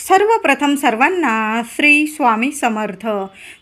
सर्वप्रथम सर्वांना श्री स्वामी समर्थ.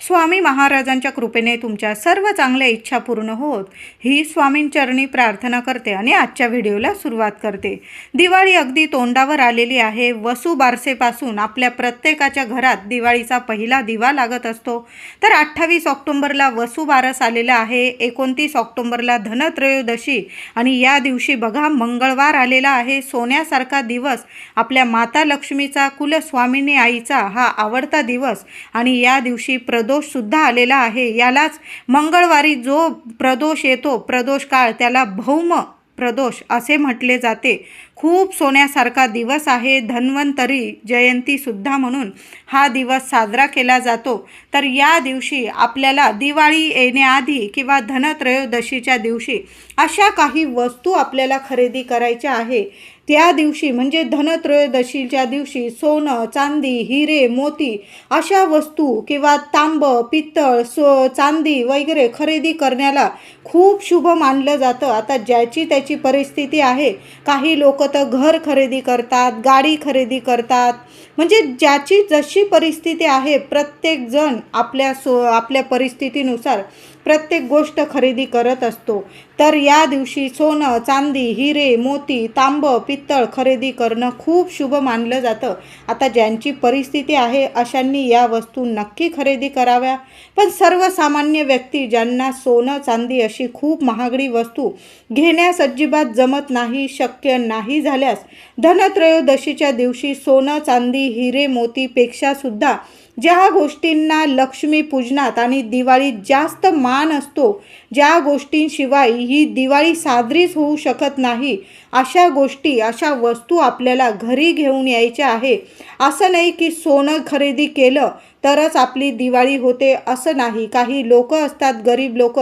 स्वामी महाराजांच्या कृपेने तुमच्या सर्व चांगल्या इच्छा पूर्ण होत ही स्वामींचरणी प्रार्थना करते आणि आजच्या व्हिडिओला सुरुवात करते. दिवाळी अगदी तोंडावर आलेली आहे. वसुबारसेपासून आपल्या प्रत्येकाच्या घरात दिवाळीचा पहिला दिवा लागत असतो. तर 28 ऑक्टोंबरला वसुबारस आलेला आहे. 29 ऑक्टोंबरला धनत्रयोदशी आणि या दिवशी बघा मंगळवार आलेला आहे. सोन्यासारखा दिवस, आपल्या माता लक्ष्मीचा स्वामिनी आईचा हा आवडता दिवस आणि या दिवशी प्रदोषसुद्धा आलेला आहे. यालाच मंगळवारी जो प्रदोष येतो, प्रदोष काळ, त्याला भौम प्रदोष असे म्हटले जाते. खूप सोन्यासारखा दिवस आहे. धन्वंतरी जयंतीसुद्धा म्हणून हा दिवस साजरा केला जातो. तर या दिवशी आपल्याला दिवाळी येण्याआधी किंवा धनत्रयोदशीच्या दिवशी अशा काही वस्तू आपल्याला खरेदी करायच्या आहे. त्या दिवशी म्हणजे धनत्रयोदशीच्या दिवशी सोनं, चांदी, हिरे, मोती अशा वस्तू किंवा तांब, पित्तळ, चांदी वगैरे खरेदी करण्याला खूप शुभ मानलं जातं. आता ज्याची त्याची परिस्थिती आहे. काही लोक तर घर खरेदी करतात, गाडी खरेदी करतात. म्हणजे ज्याची जशी परिस्थिती आहे प्रत्येकजण आपल्या परिस्थितीनुसार प्रत्येक गोष्ट खरेदी करत असतो. तर या दिवशी सोनं, चांदी, हिरे, मोती, तांब, पित्तळ खरेदी करणं खूप शुभ मानलं जातं. आता ज्यांची परिस्थिती आहे अशांनी या वस्तू नक्की खरेदी कराव्या. पण सर्वसामान्य व्यक्ती ज्यांना सोनं, चांदी अशी खूप महागडी वस्तू घेण्यास अजिबात जमत नाही, शक्य नाही झाल्यास धनत्रयोदशीच्या दिवशी सोनं, चांदी, हिरे, मोतीपेक्षा सुद्धा ज्या गोष्टींना लक्ष्मी पूजनात आणि दिवाळीत जास्त मान असतो, ज्या गोष्टींशिवाय ही दिवाळी साजरीच होऊ शकत नाही, अशा गोष्टी, अशा वस्तू आपल्याला घरी घेऊन यायच्या आहे. असं नाही की सोनं खरेदी केलं तरच आपली दिवाळी होते, असं नाही. काही लोक असतात, गरीब लोक,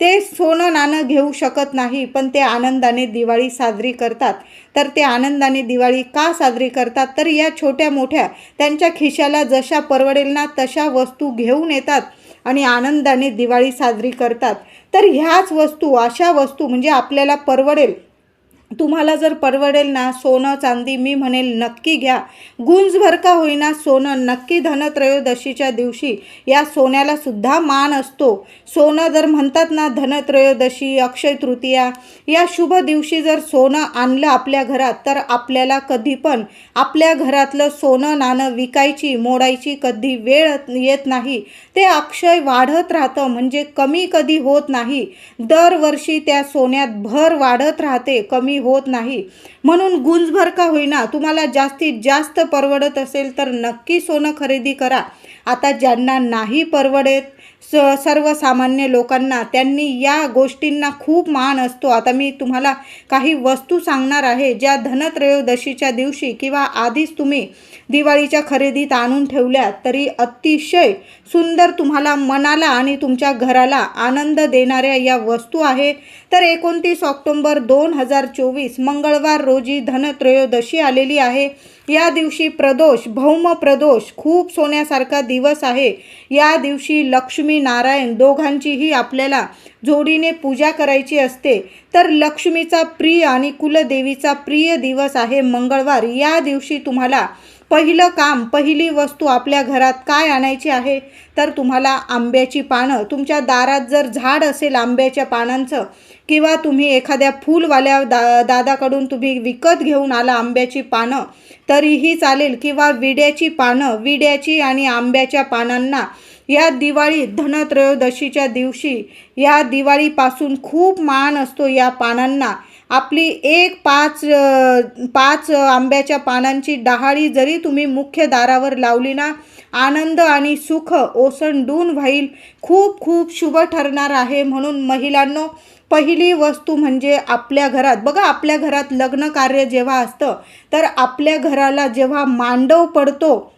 ते सोनं नाणं घेऊ शकत नाही पण ते आनंदाने दिवाळी साजरी करतात. तर ते आनंदाने दिवाळी का साजरी करतात? तर या छोट्या मोठ्या त्यांच्या खिशाला जशा परवडेल ना तशा वस्तू घेऊन येतात आणि आनंदाने दिवाळी साजरी करतात. तर ह्याच वस्तू, अशा वस्तू म्हणजे आपल्याला परवडेल, तुम्हाला जर परवडेल ना सोनं, चांदी, मी म्हणेल नक्की घ्या. गुंजभर का होईना सोनं नक्की. धनत्रयोदशीच्या दिवशी या सोन्याला सुद्धा मान असतो. सोनं जर म्हणतात ना, धनत्रयोदशी, अक्षय तृतीया या शुभ दिवशी जर सोनं आणलं आपल्या घरात तर आपल्याला कधी पण आपल्या घरातलं सोनं नाणं विकायची, मोडायची कधी वेळ येत नाही. ते अक्षय वाढत राहतं, म्हणजे कमी कधी होत नाही. दरवर्षी त्या सोन्यात भर वाढत राहते, कमी होत नाही. म्हणून गुंजभर का होईना तुम्हाला जास्तीत जास्त परवडत असेल तर नक्की सोनं खरेदी करा. आता ज्यांना नाही परवडत, सर्वसामान्य लोकांना, त्यांनी या गोष्टींना खूप मान असतो. आता मी तुम्हाला काही वस्तू सांगणार आहे ज्या धनत्रयोदशीच्या दिवशी किंवा आधीच तुम्ही दिवाळीच्या खरेदीत आणून ठेवल्या तरी अतिशय सुंदर, तुम्हाला मनाला आणि तुमच्या घराला आनंद देणाऱ्या या वस्तू आहे. तर 29 ऑक्टोंबर 2024 मंगळवार रोजी धनत्रयोदशी आलेली आहे. या दिवशी प्रदोष, भौम प्रदोष, खूप सोन्यासारखा दिवस आहे. या दिवशी लक्ष्मी नारायण दोघांचीही आपल्याला जोडीने पूजा करायची असते. तर लक्ष्मीचा प्रिय आणि कुलदेवीचा प्रिय दिवस आहे मंगळवार. या दिवशी तुम्हाला पहिलं काम, पहिली वस्तू आपल्या घरात काय आणायची आहे तर तुम्हाला आंब्याची पानं. तुमच्या दारात जर झाड असेल आंब्याच्या पानांचं किंवा तुम्ही एखाद्या फूलवाल्या दादाकडून तुम्ही विकत घेऊन आला आंब्याची पानं तरीही चालेल, किंवा विड्याची पानं, विड्याची आणि आंब्याच्या पानांना या दिवाळी धनत्रयोदशीच्या दिवशी, या दिवाळीपासून खूप मान असतो या पानांना. आपली पाच आंब्याच्या पानांची डहाळी जरी तुम्ही मुख्य दारावर लावली ना, आनंद आणि सुख ओसंडून वाहील. खूप खूप शुभ ठरणार आहे. म्हणून महिलांनो, पहिली वस्तू म्हणजे आपल्या घरात बघा, आपल्या घरात लग्न कार्य जेव्हा असतं तर आपल्या घराला जेव्हा मांडव पडतो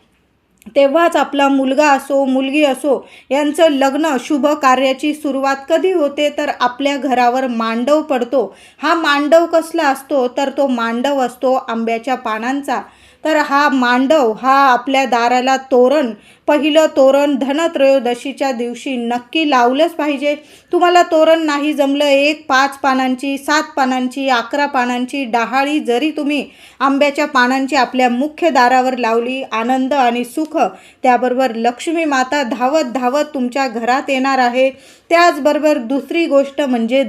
तेव्हाच आपला मुलगा असो, मुलगी असो, यांचं लग्न, शुभ कार्याची सुरुवात कधी होते तर आपल्या घरावर मांडव पडतो. हा मांडव कसला असतो तर तो मांडव असतो आंब्याच्या पानांचा. तर हा मांडव, हा आपल्या दाराला तोरण, पहिलं तोरण धनत्रयोदशीच्या दिवशी नक्की लावलंच पाहिजे. तुम्हाला तोरण नाही जमलं, एक 5 पानांची, 7 पानांची, 11 पानांची डहाळी जरी तुम्ही आंब्याच्या पानांची आपल्या मुख्य दारावर लावली, आनंद आणि सुख, त्याबरोबर लक्ष्मी माता धावत धावत तुमच्या घरात येणार आहे. त्याचबरोबर दुसरी गोष्ट म्हणजे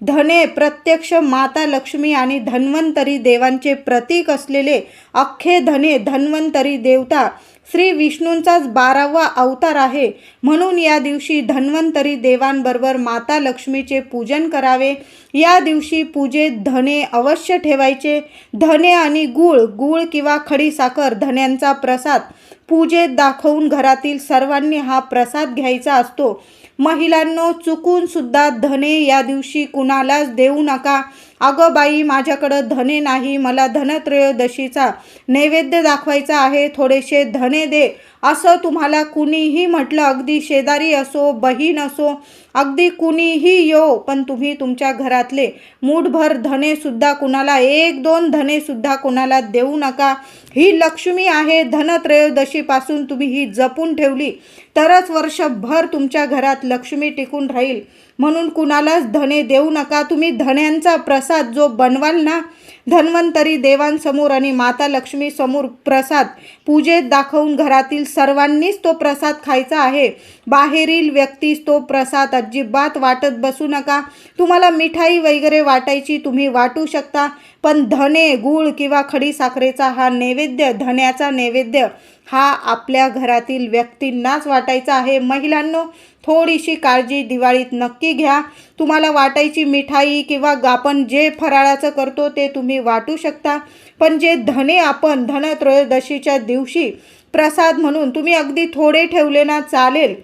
धने प्रत्यक्ष माता लक्ष्मी आणि धन्वंतरी देवांचे प्रतीक असलेले अख्खे धन्वंतरी देवता श्री विष्णूंचाच 12वा अवतार आहे. म्हणून या दिवशी धन्वंतरी देवांबरोबर माता लक्ष्मीचे पूजन करावे. या दिवशी पूजेत धने अवश्य ठेवायचे. धने आणि गूळ किंवा खडीसाखर, धन्यांचा प्रसाद पूजेत दाखवून घरातील सर्वांनी हा प्रसाद घ्यायचा असतो. महिलांनो, चुकून सुद्धा धने या दिवशी कुणालाच देऊ नका. अगं बाई, माझ्याकडं धने नाही, मला धनत्रयोदशीचा नैवेद्य दाखवायचा आहे, थोडेसे धने दे, असं तुम्हाला कुणीही म्हटलं, अगदी शेजारी असो, बहीण असो, अगदी कुणीही येऊ, पण तुम्ही तुमच्या घरातले मूठभर धनेसुद्धा कुणाला, 1-2 धनेसुद्धा कुणाला देऊ नका. ही लक्ष्मी आहे. धनत्रयोदशीपासून तुम्ही ही जपून ठेवली तरच वर्षभर तुमच्या घरात लक्ष्मी टिकून राहील. म्हणून कुणालाच धने देऊ नका. तुम्ही धन्यांचा प्रसाद जो बनवाल ना, धन्वंतरी देवांसमोर आणि माता लक्ष्मी समोर प्रसाद पूजेत दाखवून घरातील सर्वांनीच तो प्रसाद खायचा आहे. बाहेरील व्यक्तीस तो प्रसाद अजिबात वाटत बसू नका. तुम्हाला मिठाई वगैरे वाटायची तुम्ही वाटू शकता, पण धने, गूळ किंवा खडीसाखरेचा हा नैवेद्य, धन्याचा नैवेद्य हा आपल्या घरातील व्यक्तींनाच वाटायचा आहे. महिलांनो, थोडीशी काळजी दिवाळीत नक्की घ्या. तुम्हाला वाटायची मिठाई किंवा आपण जे फराळाचं करतो ते तुम्ही वाटू शकता, पण जे धने आपण धनत्रयोदशीच्या दिवशी प्रसाद म्हणून तुम्ही अगदी थोडे ठेवले ना चालेल,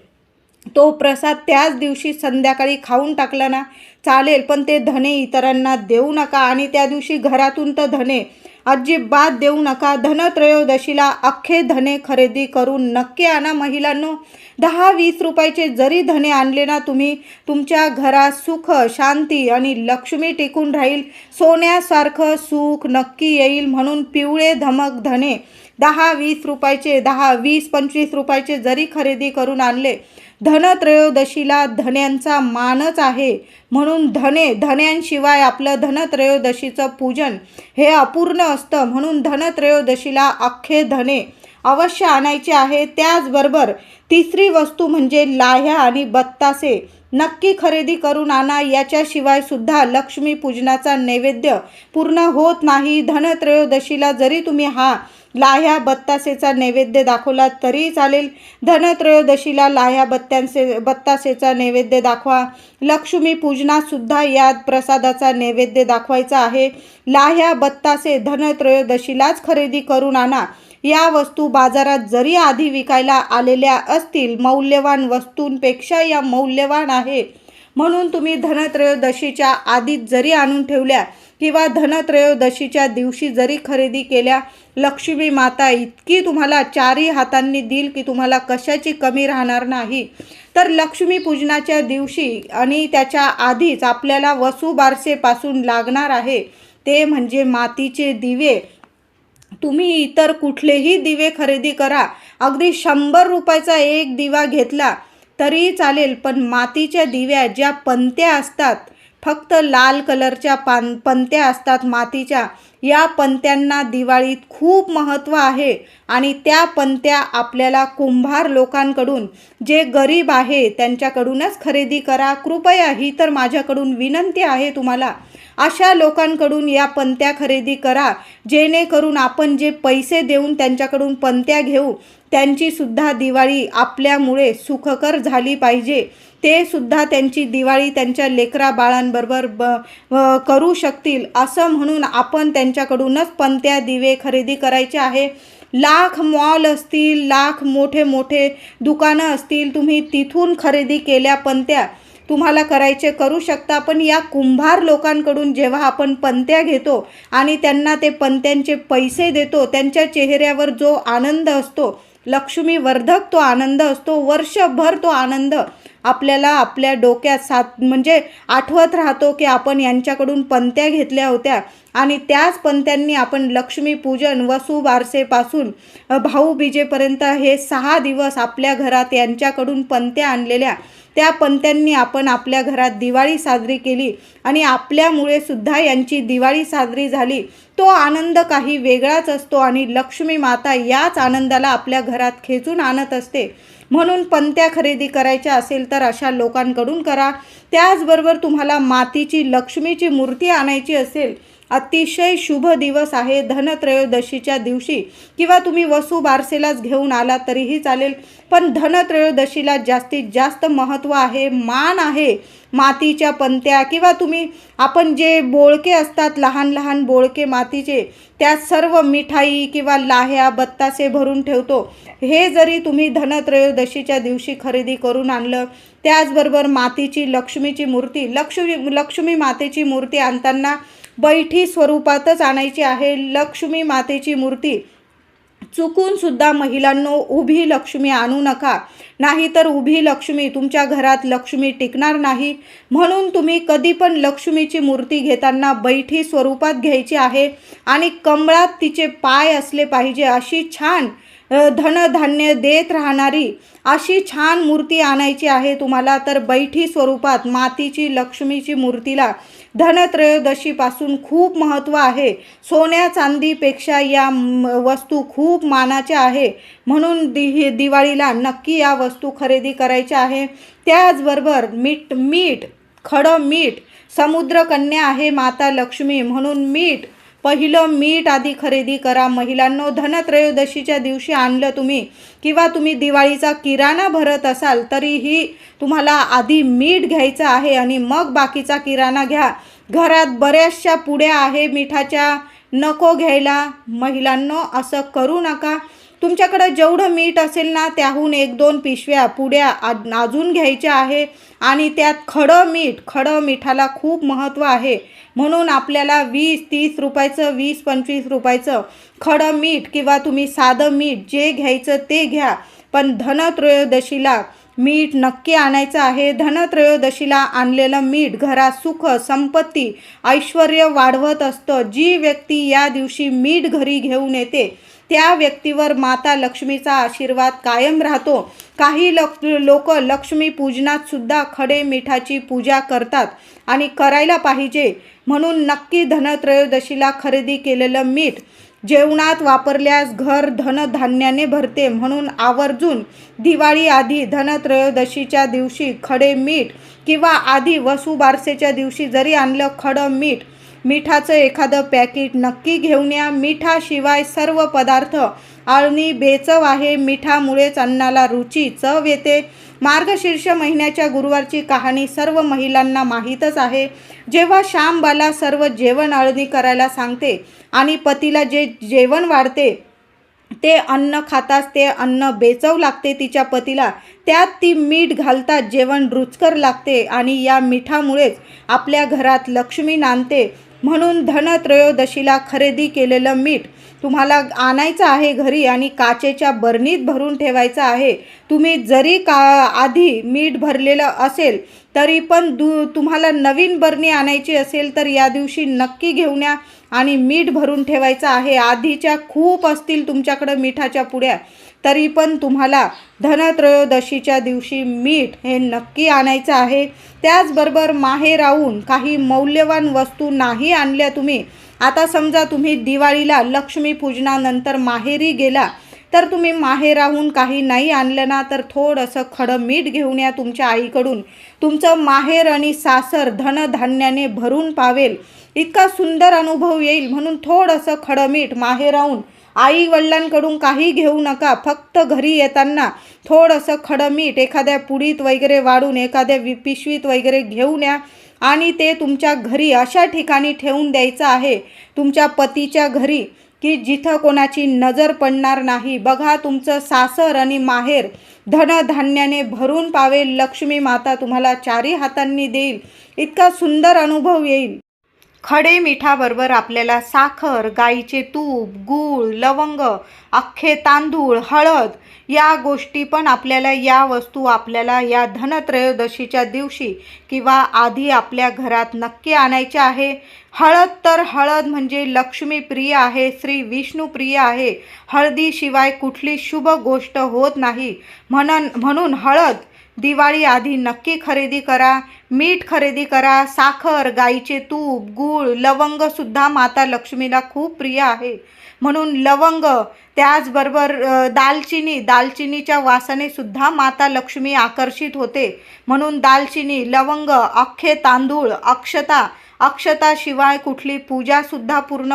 तो प्रसाद त्याच दिवशी संध्याकाळी खाऊन टाकला ना चालेल, पण ते धने इतरांना देऊ नका. आणि त्या दिवशी घरातून तर धने अजिबात देऊ नका. धनत्रयोदशीला अख्खे धने खरेदी करून नक्की आणा. महिलांनो, 10-20 रुपयाचे जरी धने आणले ना तुम्ही, तुमच्या घरात सुख, शांती आणि लक्ष्मी टिकून राहील. सोन्यासारखं सुख नक्की येईल. म्हणून पिवळे धमक धने 10-20 रुपयाचे, 10-20-25 रुपयाचे जरी खरेदी करून आणले, धनत्रयोदशीला धन्यांचा मानच आहे. म्हणून धन्यांशिवाय आपलं धनत्रयोदशीचं पूजन हे अपूर्ण असतं. म्हणून धनत्रयोदशीला अख्खे धने अवश्य आणायचे आहे. त्याचबरोबर तिसरी वस्तू म्हणजे लाह्या आणि बत्तासे नक्की खरेदी करून आणा. याच्याशिवाय सुद्धा लक्ष्मी पूजनाचा नैवेद्य पूर्ण होत नाही. धनत्रयोदशीला जरी तुम्ही हा लाह्या बत्तासेचा नैवेद्य दाखवला तरी चालेल. धनत्रयोदशीला लाह्या बत्तासेचा नैवेद्य दाखवा. लक्ष्मी पूजनात सुद्धा या प्रसादाचा नैवेद्य दाखवायचा आहे. लाह्या बत्तासे धनत्रयोदशीलाच खरेदी करून आणा. या वस्तू बाजारात जरी आधी विकायला आलेल्या असतील, मौल्यवान वस्तूंपेक्षा या मौल्यवान आहे. म्हणून तुम्ही धनत्रयोदशीच्या आधीच जरी आणून ठेवल्या किंवा धनत्रयोदशीच्या दिवशी जरी खरेदी केल्या, लक्ष्मी माता इतकी तुम्हाला 4ही हातांनी देईल की तुम्हाला कशाची कमी राहणार नाही. तर लक्ष्मी पूजनाच्या दिवशी आणि त्याच्या आधीच आपल्याला वसुबारसेपासून लागणार आहे ते म्हणजे मातीचे दिवे. तुम्ही इतर कुठलेही दिवे खरेदी करा, अगदी 100 रुपयाचा एक दिवा घेतला तरी चालेल, पण मातीच्या दिव्या ज्या पंत्या असतात, फक्त लाल कलरच्या पंत्या असतात मातीच्या, या पंत्यांना दिवाळीत खूप महत्त्व आहे. आणि त्या पंत्या आपल्याला कुंभार लोकांकडून, जे गरीब आहे त्यांच्याकडूनच खरेदी करा. कृपया ही तर माझ्याकडून विनंती आहे तुम्हाला, अशा लोकांकडून या पंत्या खरेदी करा, जेणेकरून आपण जे पैसे देऊन त्यांच्याकडून पंत्या घेऊ त्यांची सुद्धा दिवाळी आपल्यामुळे सुखकर झाली पाहिजे. ते सुद्धा त्यांची दिवाळी त्यांच्या लेकरा बाळांबरोबर करू शकतील, असं म्हणून आपण त्यांच्याकडूनच पंत्या दिवे खरेदी करायचे आहे. लाख मॉल असतील, लाख मोठे मोठे दुकानं असतील, तुम्ही तिथून खरेदी केल्या पंत्या तुम्हाला करायचे करू शकता. पण या कुंभार लोकांकडून जेव्हा आपण पंत्या घेतो आणि त्यांना ते पंत्यांचे पैसे देतो, त्यांच्या चेहऱ्यावर जो आनंद असतो, लक्ष्मीवर्धक तो आनंद असतो, वर्षभर तो आनंद आपल्याला आपल्या डोक्यात म्हणजे आठवत राहतो की आपण यांच्याकडून पंत्या घेतल्या होत्या आणि त्याच पंत्यांनी आपण लक्ष्मीपूजन वसुबारसेपासून भाऊबीजेपर्यंत हे 6 दिवस आपल्या घरात यांच्याकडून पंत्या आणलेल्या, त्या पंत्यांनी आपण आपल्या घरात दिवाळी साजरी केली आणि आपल्यामुळे सुद्धा यांची दिवाळी साजरी झाली. तो आनंद काही वेगळाच असतो आणि लक्ष्मी माता याच आनंदाला आपल्या घरात खेचून आणत असते. म्हणून पंत्या खरेदी करायच्या असेल तर अशा लोकांकडून करा. त्याचबरोबर तुम्हाला मातीची लक्ष्मीची मूर्ती आणायची असेल, अतिशय शुभ दिवस आहे धनत्रयोदशीच्या दिवशी, किंवा तुम्ही वसुबारसेलाच घेऊन आला तरीही चालेल. पण धनत्रयोदशीला जास्तीत जास्त महत्त्व आहे, मान आहे मातीच्या पंत्या, किंवा आपण जे बोळके असतात लहान लहान बोळके मातीचे, त्यात सर्व मिठाई किंवा लाह्या बत्तासे भरून ठेवतो. हे जरी तुम्ही धनत्रयोदशीच्या दिवशी खरेदी करून आणलं, त्याचबरोबर मातीची लक्ष्मीची मूर्ती, लक्ष्मी मातेची मूर्ती आणताना बैठी स्वरूपातच आणायची आहे. लक्ष्मी मातेची मूर्ती चुकून सुद्धा महिलांनो उभी लक्ष्मी आणू नका, नाहीतर उभी लक्ष्मी तुमच्या घरात लक्ष्मी टिकणार नाही. म्हणून तुम्ही कधी पण लक्ष्मीची मूर्ती घेताना बैठी स्वरूपात घ्यायची आहे आणि कमळात तिचे पाय असले पाहिजे. अशी छान धनधान्य देत राहणारी अशी छान मूर्ती आणायची आहे तुम्हाला. तर बैठी स्वरूपात मातीची लक्ष्मीची मूर्तीला धनत्रयोदशीपासून खूप महत्त्व आहे. सोन्या चांदीपेक्षा या वस्तू खूप मानाच्या आहे. म्हणून दिवाळीला नक्की या वस्तू खरेदी करायच्या आहे. त्याचबरोबर मीठ खडं मीठ, समुद्रकन्या आहे माता लक्ष्मी, म्हणून पहिलं मीठ आधी खरेदी करा महिलांनो. धनत्रयोदशीच्या दिवशी आणलं तुम्ही, किंवा तुम्ही दिवाळीचा किराणा भरत असाल तरीही तुम्हाला आधी मीठ घ्यायचं आहे आणि मग बाकीचा किराणा घ्या. घरात बऱ्याचशा पुड्या आहे मिठाच्या, नको घ्यायला महिलांनो, असं करू नका. तुमच्याकडं जेवढं मीठ असेल ना त्याहून 1-2 पिशव्या पुड्या अजून घ्यायच्या आहे आणि त्यात खडं मिठाला खूप महत्त्व आहे. म्हणून आपल्याला 20-30 रुपयाचं 20-25 रुपयाचं खडं मीठ किंवा तुम्ही साधं मीठ जे घ्यायचं ते घ्या, पण धनत्रयोदशीला मीठ नक्की आणायचं आहे. धनत्रयोदशीला आणलेलं मीठ घरात सुख संपत्ती ऐश्वर्य वाढवत असतं. जी व्यक्ती या दिवशी मीठ घरी घेऊन येते त्या व्यक्तीवर माता लक्ष्मीचा आशीर्वाद कायम राहतो. काही लोक लक्ष्मी पूजनात सुद्धा खडे मिठाची पूजा करतात आणि करायला पाहिजे. म्हणून नक्की धनत्रयोदशीला खरेदी केलेलं मीठ जेवणात वापरल्यास घर धनधान्याने भरते. म्हणून आवर्जून दिवाळी आधी धनत्रयोदशीच्या दिवशी खडे मीठ, किंवा आधी वसुबारसेच्या दिवशी जरी आणलं खडं मिठाचं एखादं पॅकेट नक्की घेऊन या. मिठाशिवाय सर्व पदार्थ आळणी बेचव आहे. मिठामुळेच अन्नाला रुची चव येते. मार्गशीर्ष महिन्याच्या गुरुवारची कहाणी सर्व महिलांना माहीतच आहे. जेव्हा शांबाला सर्व जेवण आळणी करायला सांगते आणि पतीला जे जेवण वाढते ते अन्न खाताच ते अन्न बेचव लागते तिच्या पतीला, त्यात ती मीठ घालतात जेवण रुचकर लागते आणि या मिठामुळेच आपल्या घरात लक्ष्मी नांदते. म्हणून धनत्रयोदशीला खरेदी केलेलं मीठ तुम्हाला आणायचं आहे घरी आणि काचेच्या बरणीत भरून ठेवायचं आहे. तुम्ही जरी आधी मीठ भरलेलं असेल तरी पण तुम्हाला नवीन बरणी आणायची असेल तर या दिवशी नक्की घेऊन या आणि मीठ भरून ठेवायचं आहे. आधीच्या खूप असतील तुमच्याकडं मिठाच्या पुड्या, तरी पण तुम्हाला धनत्रयोदशीच्या दिवशी मीठ हे नक्की आणायचं आहे. त्याचबरोबर माहेराहून काही मौल्यवान वस्तू नाही आणल्या तुम्ही. आता समजा तुम्ही दिवाळीला लक्ष्मीपूजनानंतर माहेरी गेला तर तुम्ही माहेराहून काही नाही आणलं ना, तर थोडंसं खडं मीठ घेऊन या तुमच्या आईकडून. तुमचं माहेर आणि सासर धनधान्याने भरून पावेल, इतका सुंदर अनुभव येईल. म्हणून थोडंसं खडं मीठ माहेराहून, आई वडिलांकडून काही घेऊ नका, फक्त घरी येताना थोडंसं खडं मीठ एखाद्या पुडीत वगैरे वाढून एखाद्या पिशवीत वगैरे घेऊन या आणि ते तुमच्या घरी अशा ठिकाणी ठेवून द्यायचं आहे, तुमच्या पतीच्या घरी, की जिथं कोणाची नजर पडणार नाही. बघा, तुमचं सासर आणि माहेर धनधान्याने भरून पावेल. लक्ष्मी माता तुम्हाला चारी हातांनी देईल, इतका सुंदर अनुभव येईल. खडे मिठाबरोबर आपल्याला साखर, गाईचे तूप, गूळ, लवंग, अख्खे तांदूळ, हळद या गोष्टी पण आपल्याला या वस्तू आपल्याला या धनत्रयोदशीच्या दिवशी किंवा आधी आपल्या घरात नक्की आणायच्या आहे. हळद म्हणजे लक्ष्मी प्रिय आहे, श्री विष्णू प्रिय आहे. हळदीशिवाय कुठली शुभ गोष्ट होत नाही. म्हणून हळद दिवाळी आधी नक्की खरेदी करा. मीठ खरेदी करा. साखर, गाईचे तूप, गूळ, लवंगसुद्धा माता लक्ष्मीला खूप प्रिय आहे. म्हणून लवंग, त्याचबरोबर दालचिनीच्या वासाने सुद्धा माता लक्ष्मी आकर्षित होते. म्हणून दालचिनी, लवंग, अख्खे तांदूळ, अक्षताशिवाय कुठली पूजासुद्धा पूर्ण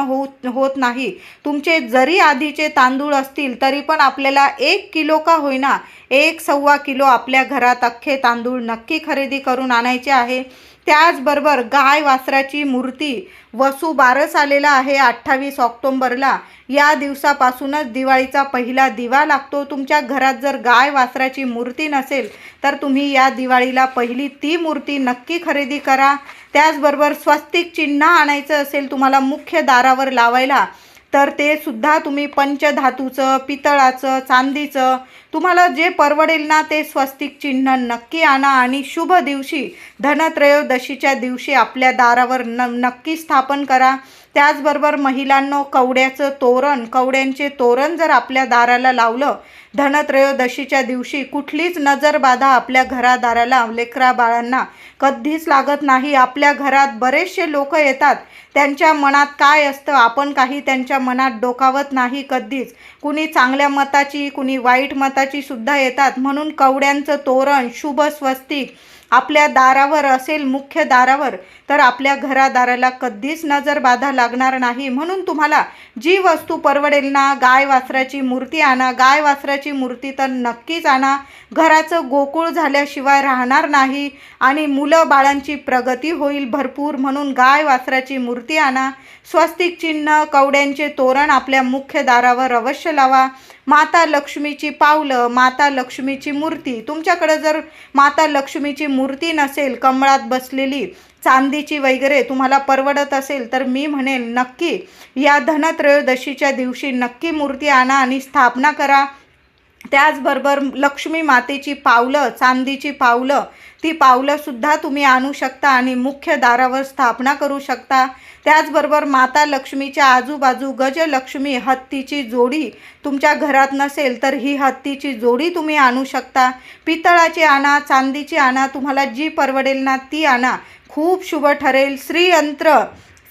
होत नाही. तुमचे जरी आधीचे तांदूळ असतील तरी पण आपल्याला 1 किलो का होईना 1-1.25 किलो आपल्या घरात अख्खे तांदूळ नक्की खरेदी करून आणायचे आहे. त्याचबरोबर गाय वासराची मूर्ती वसुबारस आलेला आहे 28 ऑक्टोंबरला. या दिवसापासूनच दिवाळीचा पहिला दिवा लागतो. तुमच्या घरात जर गाय वासराची मूर्ती नसेल तर तुम्ही या दिवाळीला पहिली ती मूर्ती नक्की खरेदी करा. त्याचबरोबर स्वस्तिक चिन्ह आणायचं असेल तुम्हाला मुख्य दारावर लावायला तर ते सुद्धा तुम्ही पंचधातूचं, पितळाचं, चांदीचं तुम्हाला जे परवडेल ना ते स्वस्तिक चिन्ह नक्की आणा आणि शुभ दिवशी धनत्रयोदशीच्या दिवशी आपल्या दारावर नक्की स्थापन करा. त्याचबरोबर महिलांनो, कवड्यांचे तोरण जर आपल्या दाराला लावलं धनत्रयोदशीच्या दिवशी कुठलीच नजरबाधा आपल्या घरादाराला, लेकरा बाळांना कधीच लागत नाही. आपल्या घरात बरेचसे लोक येतात, त्यांच्या मनात काय असतं आपण काही त्यांच्या मनात डोकावत नाही कधीच. कुणी चांगल्या मताची, कुणी वाईट मताची सुद्धा येतात. म्हणून कवड्यांचं तोरण, शुभ स्वस्तिक आपल्या दारावर असेल, मुख्य दारावर, तर आपल्या घरादाराला कधीच नजरबाधा लागणार नाही. म्हणून तुम्हाला जी वस्तू परवडेल ना, गाय वासराची मूर्ती आणा. गाय वासराची मूर्ती तर नक्कीच आणा. घराचं गोकुळ झाल्याशिवाय राहणार नाही आणि मुलं बाळांची प्रगती होईल भरपूर. म्हणून गाय वासराची मूर्ती आणा. स्वस्तिक चिन्ह, कवड्यांचे तोरण आपल्या मुख्य दारावर अवश्य लावा. माता लक्ष्मीची पावलं, माता लक्ष्मीची मूर्ती, तुमच्याकडे जर माता लक्ष्मीची मूर्ती नसेल, कमळात बसलेली चांदीची वगैरे तुम्हाला परवडत असेल तर मी म्हणेन नक्की या धनत्रयोदशीच्या दिवशी नक्की मूर्ती आणा आणि स्थापना करा. त्याचबरोबर लक्ष्मी मातेची पावलं, चांदीची पावलं, ती पावलंसुद्धा तुम्ही आणू शकता आणि मुख्य दारावर स्थापना करू शकता. त्याचबरोबर माता लक्ष्मीच्या आजूबाजू गजलक्ष्मी, हत्तीची जोडी तुमच्या घरात नसेल तर ही हत्तीची जोडी तुम्ही आणू शकता. पितळाची आणा, चांदीची आणा, तुम्हाला जी परवडेल ना ती आणा, खूप शुभ ठरेल.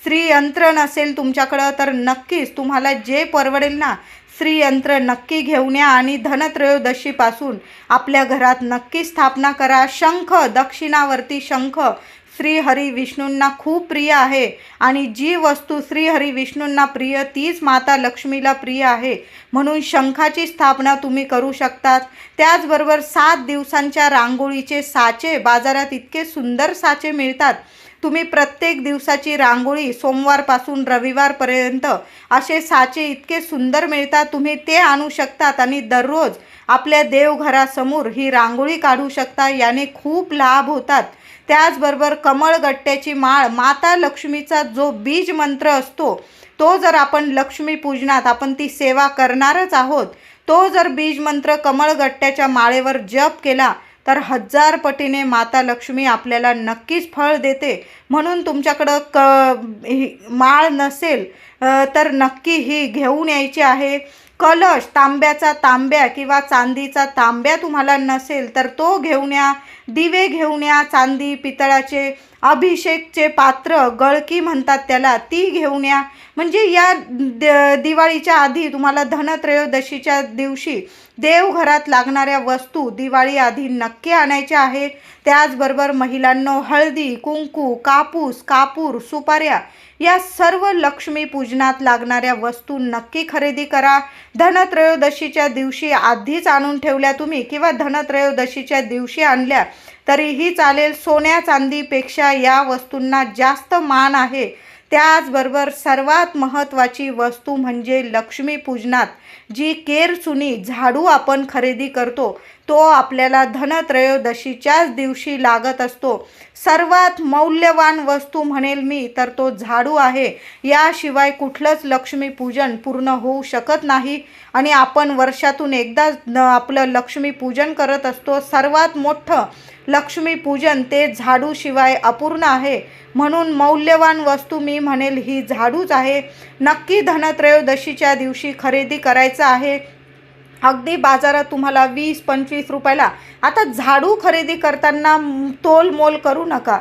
श्रीयंत्र नसेल तुमच्याकडं तर नक्कीच तुम्हाला जे परवडेल ना श्रीयंत्र नक्की घेऊन या आणि धनत्रयोदशीपासून आपल्या घरात नक्की स्थापना करा. शंख, दक्षिणावर्ती शंख श्रीहरी विष्णूंना खूप प्रिय आहे आणि जी वस्तू श्रीहरी विष्णूंना प्रिय तीच माता लक्ष्मीला प्रिय आहे. म्हणून शंखाची स्थापना तुम्ही करू शकतात. त्याचबरोबर 7 दिवसांच्या रांगोळीचे साचे बाजारात इतके सुंदर साचे मिळतात. तुम्ही प्रत्येक दिवसाची रांगोळी सोमवारपासून रविवारपर्यंत असे साचे इतके सुंदर मिळतात, तुम्ही ते आणू शकतात आणि दररोज आपल्या देवघरासमोर ही रांगोळी काढू शकता. याने खूप लाभ होतात. त्याचबरोबर कमळगट्ट्याची माळ, माता लक्ष्मीचा जो बीज मंत्र असतो तो जर आपण लक्ष्मी पूजनात आपण ती सेवा करणारच आहोत, तो जर बीज मंत्र कमळगट्ट्याच्या माळेवर जप केला तर 1000 पटीने माता लक्ष्मी आपल्याला नक्कीच फळ देते. म्हणून तुमच्याकडं माळ नसेल तर नक्की ही घेऊन यायची आहे. कलश, तांब्या किंवा चांदीचा तांब्या तुम्हाला नसेल तर तो घेऊन या. दिवे घेऊन या, चांदी पितळाचे. अभिषेकचे पात्र, गळकी म्हणतात त्याला, ती घेऊन या. म्हणजे या दिवाळीच्या आधी तुम्हाला धनत्रयोदशीच्या दिवशी देवघरात लागणाऱ्या वस्तू दिवाळी आधी नक्की आणायच्या आहे. त्याचबरोबर महिलांनो, हळदी, कुंकू, कापूर, सुपाऱ्या या सर्व लक्ष्मी पूजनात लागणाऱ्या वस्तू नक्की खरेदी करा. धनत्रयोदशीच्या दिवशी आधीच आणून ठेवल्या तुम्ही किंवा धनत्रयोदशीच्या दिवशी आणल्या तरीही चालेल. सोन्या चांदीपेक्षा या वस्तूंना जास्त मान आहे. त्याचबरोबर सर्वात महत्त्वाची वस्तू म्हणजे लक्ष्मी पूजनात जी केरसुनी झाडू आपण खरेदी करतो तो आपल्याला धनत्रयोदशीच्याच दिवशी लागत असतो. सर्वात मौल्यवान वस्तू म्हणेल मी तर तो झाडू आहे. याशिवाय कुठलंच लक्ष्मीपूजन पूर्ण होऊ शकत नाही आणि आपण वर्षातून एकदा आपलं लक्ष्मीपूजन करत असतो. सर्वात मोठं लक्ष्मीपूजन ते झाडूशिवाय अपूर्ण आहे. म्हणून मौल्यवान वस्तू मी म्हणेल ही झाडूच आहे. नक्की धनत्रयोदशीच्या दिवशी खरेदी करायचं आहे. अगदी बाजारात तुम्हाला 20-25 रुपयाला. आता झाडू खरेदी करताना तोलमोल करू नका.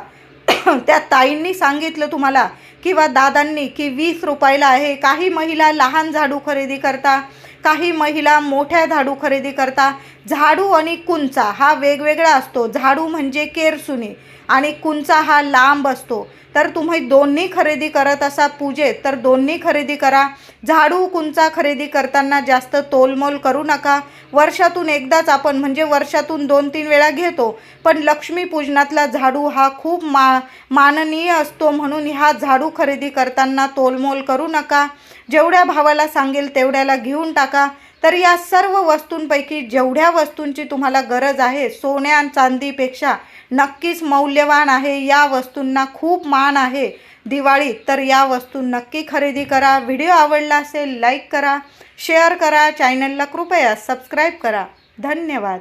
त्या ताईंनी सांगितलं तुम्हाला किंवा दादांनी की 20 रुपयाला आहे. काही महिला लहान झाडू खरेदी करता, काही महिला मोठ्या झाडू खरेदी करता. झाडू आणि कुंचा हा वेगवेगळा असतो. झाडू म्हणजे केरसुनी आणि कुंचा हा लांब असतो. तर तुम्ही दोन्ही खरेदी करत असा पूजेत तर दोन्ही खरेदी करा. झाडू कुंचा खरेदी करताना जास्त तोलमोल करू नका. वर्षातून एकदाच आपण म्हणजे वर्षातून 2-3 वेळा घेतो, पण लक्ष्मीपूजनातला झाडू हा खूप माननीय असतो. म्हणून ह्या झाडू खरेदी करताना तोलमोल करू नका. जेवढ्या भावाला सांगेल तेवढ्याला घेऊन टाका. तर या सर्व वस्तूंपैकी जेवढ्या वस्तूंची तुम्हाला गरज आहे सोन्या चांदीपेक्षा नक्कीच मौल्यवान आहे. या वस्तूंना खूप मान आहे दिवाळीत. तर या वस्तू नक्की खरेदी करा. व्हिडिओ आवडला असेल लाईक करा, शेअर करा, चॅनलला कृपया सबस्क्राईब करा. धन्यवाद.